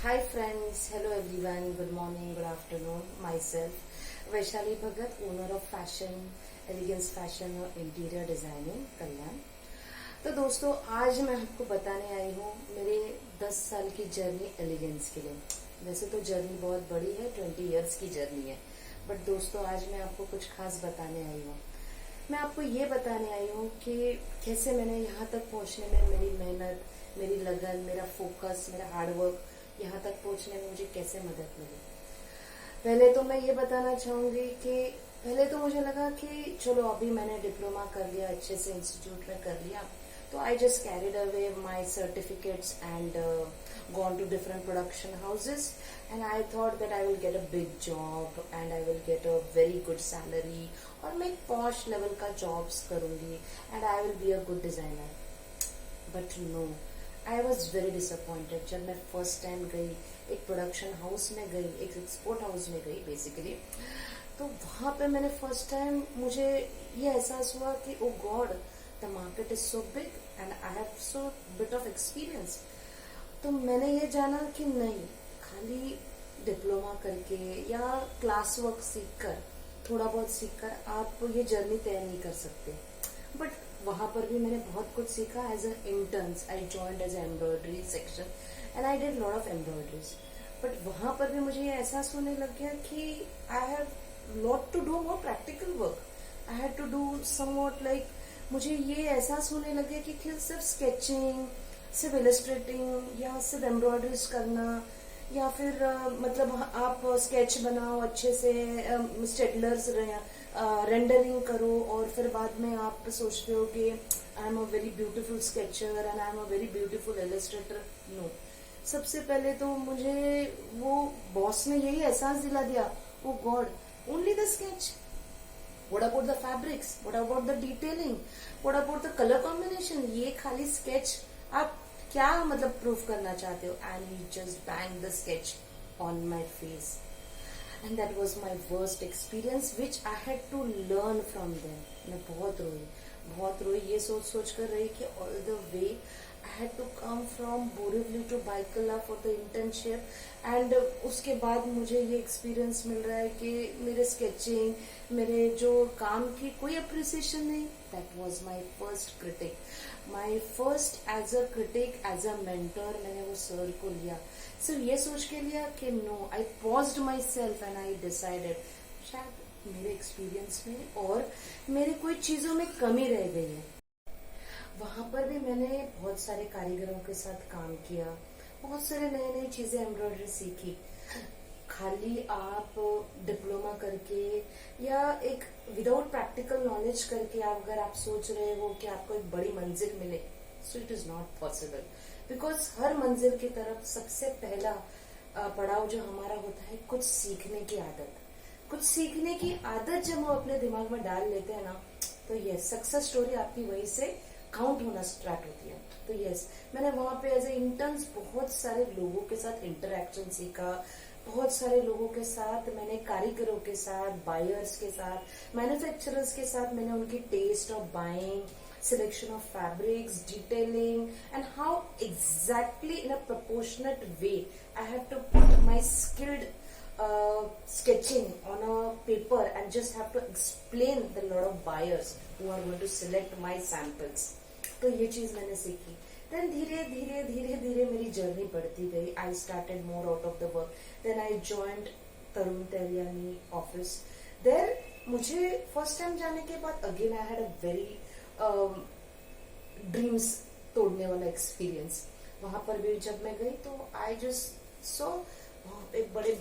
Hi friends, hello everyone, good morning, good afternoon. Myself, Vaishali Bhagat, owner of Fashion, Elegance Fashion और interior designing कल्याण। तो दोस्तों आज मैं आपको बताने आई हूँ मेरे 10 साल की जर्नी एलिगेंस के लिए। वैसे तो जर्नी बहुत बड़ी है, 20 इयर्स की जर्नी है, बट दोस्तों आज मैं आपको कुछ खास बताने आई हूँ। मैं आपको ये बताने आई हूँ कि कैसे मैंने यहाँ तक पहुँचने में मेरी मेहनत, मेरी लगन, मेरा फोकस, मेरा हार्डवर्क यहाँ तक पहुँचने में मुझे कैसे मदद मिली। पहले तो मैं ये बताना चाहूंगी कि पहले तो मुझे लगा कि चलो अभी मैंने डिप्लोमा कर लिया, अच्छे से इंस्टीट्यूट में कर लिया, तो I just carried away my certificates and gone to different production houses, and I thought that I will get a big job and I will get a very good salary और मैं एक posh level का jobs करूंगी and I will be a good designer. But no, I was very disappointed. जब मैं first time गई, एक production house में गई, एक एक्सपोर्ट हाउस में गई बेसिकली, तो वहां पे मैंने फर्स्ट टाइम मुझे ये एहसास हुआ कि oh God, the market is so big and I have so bit of experience. तो मैंने ये जाना कि नहीं, खाली डिप्लोमा करके या क्लास वर्क सीख कर, थोड़ा बहुत सीख कर आप ये जर्नी तय नहीं कर सकते। बट वहां पर भी मैंने बहुत कुछ सीखा। As a interns I joined as embroidery section and I did lot of embroideries. But वहां पर भी मुझे ये एहसास होने लग गया कि I have lot to do more practical work. I had to do somewhat like, मुझे ये एहसास होने लग गया कि सिर्फ स्केचिंग, सिर्फ इलस्ट्रेटिंग या सिर्फ एम्ब्रॉयडरीज करना या फिर मतलब आप स्केच बनाओ अच्छे से, स्टेडलर्स रेंडरिंग करो और फिर बाद में आप सोचते हो कि I am a very beautiful sketcher and I am a very beautiful illustrator. No, सबसे पहले तो मुझे वो बॉस ने यही एहसास दिला दिया, oh God, only the sketch, what about the fabrics, what about the detailing, what about the colour combination, ये खाली स्केच आप क्या मतलब प्रूव करना चाहते हो? And he just bang the sketch on my face and that was my worst experience which I had to learn from them. मैं बहुत रोई, ये सोच कर रही कि all the way I had to come from Borivali to Byculla for the internship and उसके बाद मुझे ये एक्सपीरियंस मिल रहा है कि मेरे स्केचिंग, मेरे जो काम की कोई अप्रिसिएशन नहीं। That was my first critic, my first as a critic, as a mentor. मैंने वो सर को लिया, सिर्फ ये सोच के लिया कि no, I paused myself and I decided शायद मेरे एक्सपीरियंस में और मेरे कोई चीजों में कमी रह गई है। वहां पर भी मैंने बहुत सारे कारीगरों के साथ काम किया, बहुत सारे नई चीजें एम्ब्रॉयडरी सीखी। खाली आप डिप्लोमा करके या एक विदाउट प्रैक्टिकल नॉलेज करके अगर आप सोच रहे हो कि आपको एक बड़ी मंजिल मिले, so it is not possible. Because हर मंजिल की तरफ सबसे पहला पड़ाव जो हमारा होता है, कुछ सीखने की आदत। कुछ सीखने की आदत जब हम अपने दिमाग में डाल लेते हैं ना, तो ये सक्सेस स्टोरी आपकी वहीं से काउंट होना स्टार्ट होती है। तो यस, मैंने वहां पे एज ए इंटर्न्स बहुत सारे लोगों के साथ इंटरेक्शन सीखा, बहुत सारे लोगों के साथ मैंने, कारीगरों के साथ, बायर्स के साथ, मैन्युफैक्चरर्स के साथ मैंने उनकी taste of buying, selection of fabrics, detailing, and how exactly in a proportionate way I have to put my skilled sketching on a paper and just have to explain the lot of buyers who are going to select my samples. तो ये चीज मैंने सीखी। Then धीरे मेरी journey बढ़ती गई। I started more out of the work, then I joined Tarun Tahiliani office. There मुझे फर्स्ट टाइम जाने के बाद again I had a very dreams तोड़ने वाला एक्सपीरियंस। वहां पर भी जब मैं गई तो आई जस्ट सो वहां पे बड़े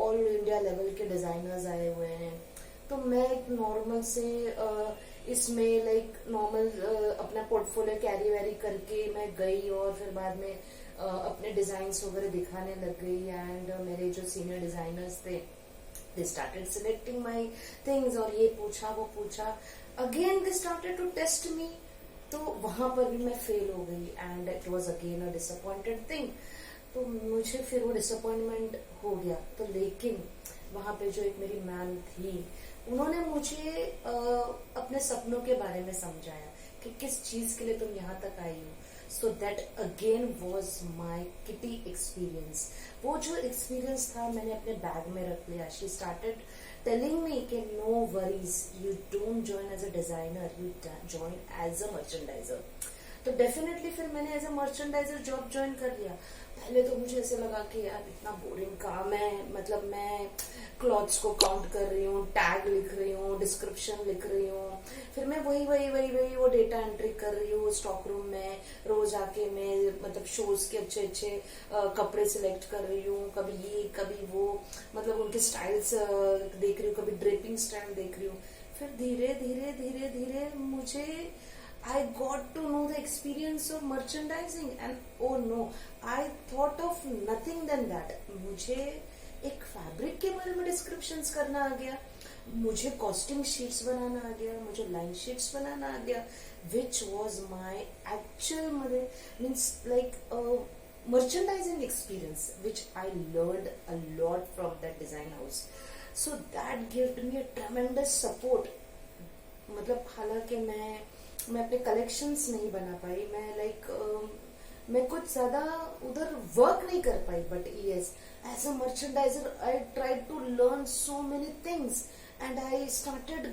ऑल इंडिया लेवल के डिजाइनर्स आए हुए हैं। तो मैं एक नॉर्मल से इसमें लाइक नॉर्मल अपना पोर्टफोलियो कैरी वैरी करके मैं गई और फिर बाद में अपने डिजाइन्स वगैरह दिखाने लग गई। एंड मेरे जो सीनियर डिजाइनर्स थे, they started selecting my things और ये पूछा वो पूछा। Again they started to test me, तो वहां पर भी मैं फेल हो गई and it was again a disappointed thing. तो मुझे फिर वो डिसअपॉइंटमेंट हो गया। तो लेकिन वहां पे जो एक मेरी मैम थी, उन्होंने मुझे अपने सपनों के बारे में समझाया कि किस चीज के लिए तुम यहाँ तक आई हो। So that again was my kitty experience. वो जो एक्सपीरियंस था मैंने अपने बैग में रख लिया. शी स्टार्टेड टेलिंग मी कि no worries, you don't join as a designer, you join as a merchandiser. तो डेफिनेटली फिर मैंने as a merchandiser job join कर लिया. पहले तो मुझे ऐसे लगा कि यार इतना बोरिंग काम है, मतलब मैं क्लॉथ्स को काउंट कर रही हूँ, टैग लिख रही हूँ, डिस्क्रिप्शन लिख रही हूँ, फिर मैं वही वो डेटा एंट्री कर रही हूँ स्टॉक रूम में. रोज आके मैं मतलब शोज के अच्छे अच्छे कपड़े सिलेक्ट कर रही हूँ, कभी ये कभी वो, मतलब उनके स्टाइल्स देख रही हूँ, कभी ड्रेपिंग स्टाइल देख रही हूँ. फिर धीरे धीरे धीरे धीरे मुझे I got to know the experience of merchandising and oh no, I thought of nothing than that. मुझे एक फैब्रिक के बारे में डिस्क्रिप्शंस करना आ गया, मुझे कॉस्टिंग शीट्स बनाना आ गया, मुझे लाइन शीट्स बनाना आ गया, which was my actual means like merchandising experience, which I learned a lot from that design house. So that gave me a tremendous support. मतलब हालांकि मैं अपने कलेक्शंस नहीं बना पाई, मैं कुछ ज्यादा उधर वर्क नहीं कर पाई, but yes as a merchandiser I tried to learn so many things and I started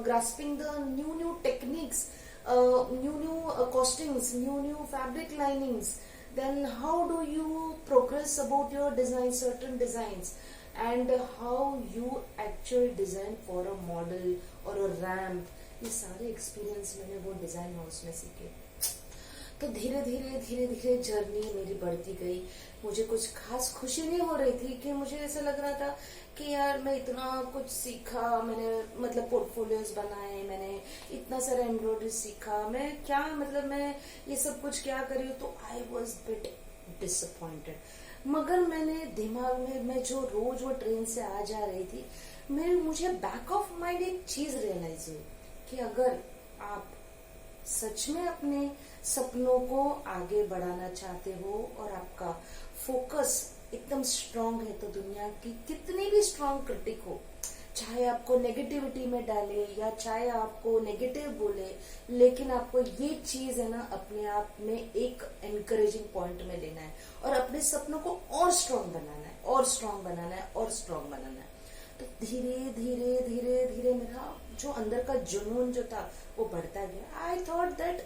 grasping the new techniques, new costings, new fabric linings. Then how do you progress about your design, certain designs, and how you actually design for a model or a ramp. ये सारे experience मैंने वो design house में सीखे. तो धीरे धीरे journey मेरी बढ़ती गई. मुझे कुछ खास खुशी नहीं हो रही थी कि मुझे ऐसा लग रहा था कि यार मैं इतना कुछ सीखा, मैंने मतलब पोर्टफोलियोज बनाए, मैंने इतना सारा एम्ब्रॉयडरी सीखा, मैं क्या मतलब मैं ये सब कुछ क्या करी हूँ. तो आई वॉज बिट डिसअपॉइंटेड. मगर मैंने दिमाग में, मैं जो रोज वो ट्रेन से आ जा रही थी, मुझे बैक ऑफ माइंड एक चीज रियलाइज हुई कि अगर आप सच में अपने सपनों को आगे बढ़ाना चाहते हो और आपका फोकस एकदम स्ट्रांग है, तो दुनिया की कितनी भी स्ट्रांग क्रिटिक हो, चाहे आपको नेगेटिविटी में डाले या चाहे आपको नेगेटिव बोले, लेकिन आपको ये चीज है ना अपने आप में एक एनकरेजिंग पॉइंट में लेना है और अपने सपनों को और स्ट्रांग बनाना है और स्ट्रांग बनाना है और स्ट्रांग बनाना है. तो धीरे धीरे धीरे धीरे मेरा जो अंदर का जुनून जो था वो बढ़ता गया. I thought that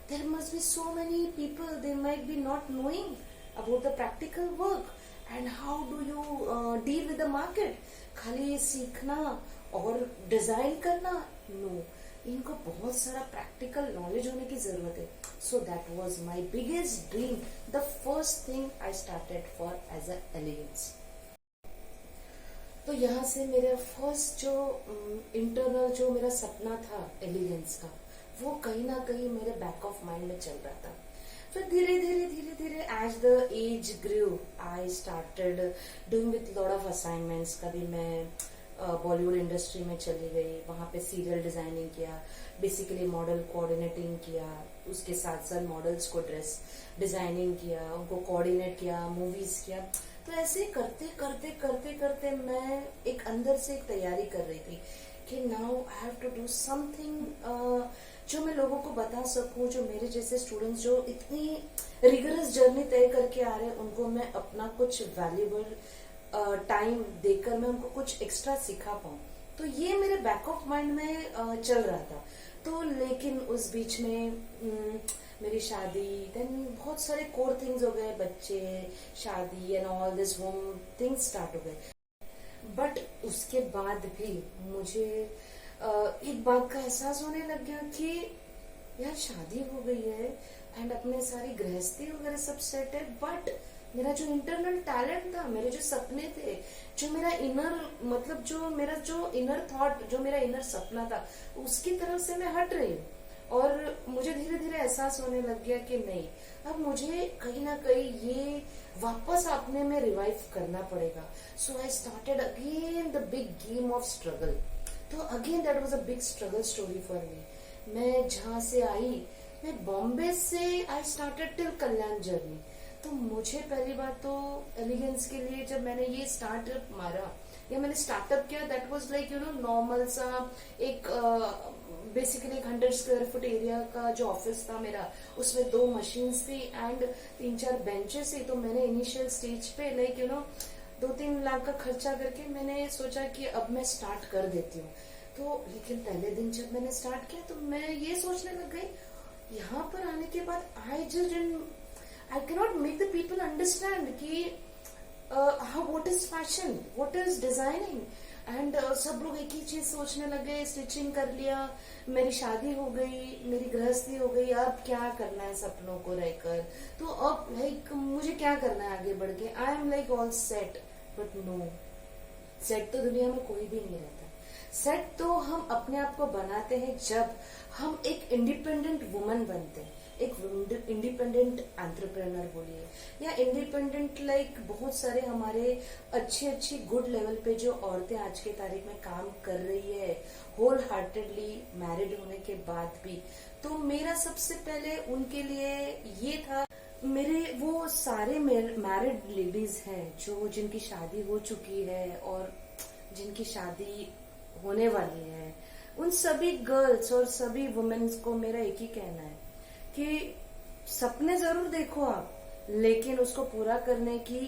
there must be so many people, they might be not knowing about the practical work and how do you deal with the market. खाली सीखना और डिजाइन करना, नो, इनको बहुत सारा प्रैक्टिकल नॉलेज होने की जरूरत है. So that was my biggest dream, the first thing I started for as a elegance. तो यहाँ से मेरा फर्स्ट जो इंटरनल जो मेरा सपना था एलिगेंस का, वो कहीं ना कहीं मेरे बैक ऑफ माइंड में चल रहा था. फिर धीरे धीरे as the age grew I started doing with lot of assignments. कभी मैं बॉलीवुड इंडस्ट्री में चली गई, वहां पे सीरियल डिजाइनिंग किया, बेसिकली मॉडल कोऑर्डिनेटिंग किया, उसके साथ साथ मॉडल्स को ड्रेस डिजाइनिंग किया, उनको कोऑर्डिनेट किया, मूवीज किया. तो ऐसे करते मैं एक अंदर से एक तैयारी कर रही थी कि now I have to do something जो मैं लोगों को बता सकूं, जो मेरे जैसे स्टूडेंट्स जो इतनी रिगरस जर्नी तय करके आ रहे हैं, उनको मैं अपना कुछ वैल्यूबल टाइम देकर मैं उनको कुछ एक्स्ट्रा सिखा पाऊं. तो ये मेरे बैक ऑफ माइंड में चल रहा था. तो लेकिन उस बीच में मेरी शादी, देन बहुत सारे कोर थिंग्स हो गए, बच्चे, शादी and all this home things start हो गए. बट उसके बाद भी मुझे एक बात का एहसास होने लग गया कि यार शादी हो गई है एंड अपने सारी गृहस्थी वगैरह सब सेट है, बट मेरा जो इंटरनल टैलेंट था, मेरे जो सपने थे, जो मेरा इनर मतलब जो मेरा जो इनर थॉट, जो मेरा इनर सपना था, उसकी तरफ से मैं हट रही हूँ. और मुझे धीरे धीरे एहसास होने लग गया कि नहीं, अब मुझे कहीं ना कहीं ये वापस अपने में रिवाइव करना पड़ेगा. So I started again the big game of struggle. तो again that was a big struggle story for me. मैं जहां से आई, मैं बॉम्बे से I started till Kalyan journey. तो मुझे पहली बात तो एलिगेंस के लिए जब मैंने ये स्टार्टअप मारा या मैंने स्टार्टअप किया, that was like you know normal सा एक बेसिकली 100 स्क्वायर फुट एरिया का जो ऑफिस था मेरा, उसमें 2 मशीन्स थी एंड 3-4 बेंचेस थी। तो मैंने इनिशियल स्टेज पे लाइक 2-3 लाख का खर्चा करके मैंने सोचा कि अब मैं स्टार्ट कर देती हूँ। तो लेकिन पहले दिन जब मैंने स्टार्ट किया तो मैं ये सोचने लग गई, यहाँ पर आने के बाद I cannot make the people understand कि what is fashion, what is designing. And सब लोग एक ही चीज सोचने लगे, स्टिचिंग कर लिया, मेरी शादी हो गई, मेरी गृहस्थी हो गई, अब क्या करना है सपनों को रहकर, तो अब लाइक मुझे क्या करना है आगे बढ़ के, I am like all set. But no, set तो दुनिया में कोई भी नहीं रहता। सेट तो हम अपने आप को बनाते हैं जब हम एक इंडिपेंडेंट वुमन बनते हैं, एक इंडिपेंडेंट एंटरप्रेन्योर बोलिए, या इंडिपेंडेंट लाइक बहुत सारे हमारे अच्छी गुड लेवल पे जो औरतें आज के तारीख में काम कर रही है होल हार्टेडली मैरिड होने के बाद भी। तो मेरा सबसे पहले उनके लिए ये था, मेरे वो सारे मैरिड लेडीज हैं जो जिनकी शादी हो चुकी है और जिनकी शादी होने वाली है, उन सभी गर्ल्स और सभी वुमेन्स को मेरा एक ही कहना है कि सपने जरूर देखो आप, लेकिन उसको पूरा करने की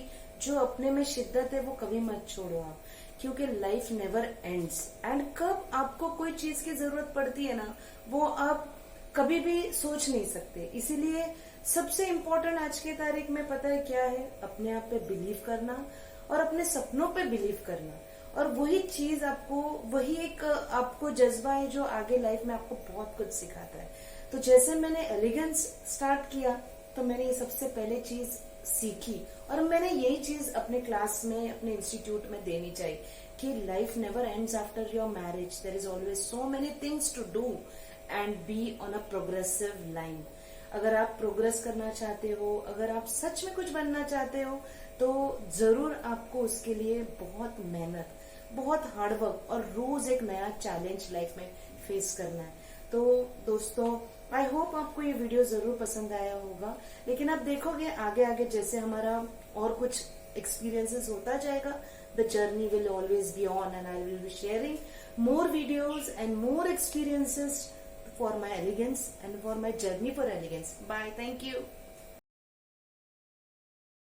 जो अपने में शिद्दत है वो कभी मत छोड़ो आप, क्योंकि लाइफ नेवर एंड्स। एंड कब आपको कोई चीज की जरूरत पड़ती है ना, वो आप कभी भी सोच नहीं सकते। इसीलिए सबसे इम्पोर्टेंट आज की तारीख में पता है क्या है, अपने आप पे बिलीव करना और अपने सपनों पे बिलीव करना। और वही चीज आपको, वही एक आपको जज्बा है जो आगे लाइफ में आपको बहुत कुछ सिखाता है। तो जैसे मैंने एलिगेंस स्टार्ट किया तो मैंने ये सबसे पहले चीज सीखी, और मैंने यही चीज अपने क्लास में, अपने इंस्टीट्यूट में देनी चाहिए कि life never ends after your marriage, there is always so many things to do and be on a progressive line. अगर आप प्रोग्रेस करना चाहते हो, अगर आप सच में कुछ बनना चाहते हो, तो जरूर आपको उसके लिए बहुत मेहनत, बहुत हार्डवर्क और रोज एक नया चैलेंज लाइफ में फेस करना है। तो दोस्तों, आई होप आपको ये वीडियो जरूर पसंद आया होगा, लेकिन आप देखोगे आगे आगे जैसे हमारा और कुछ एक्सपीरियंसेस होता जाएगा, the journey will always be on and I will be sharing more videos and more experiences for my elegance and for my journey for elegance. Bye. Thank you.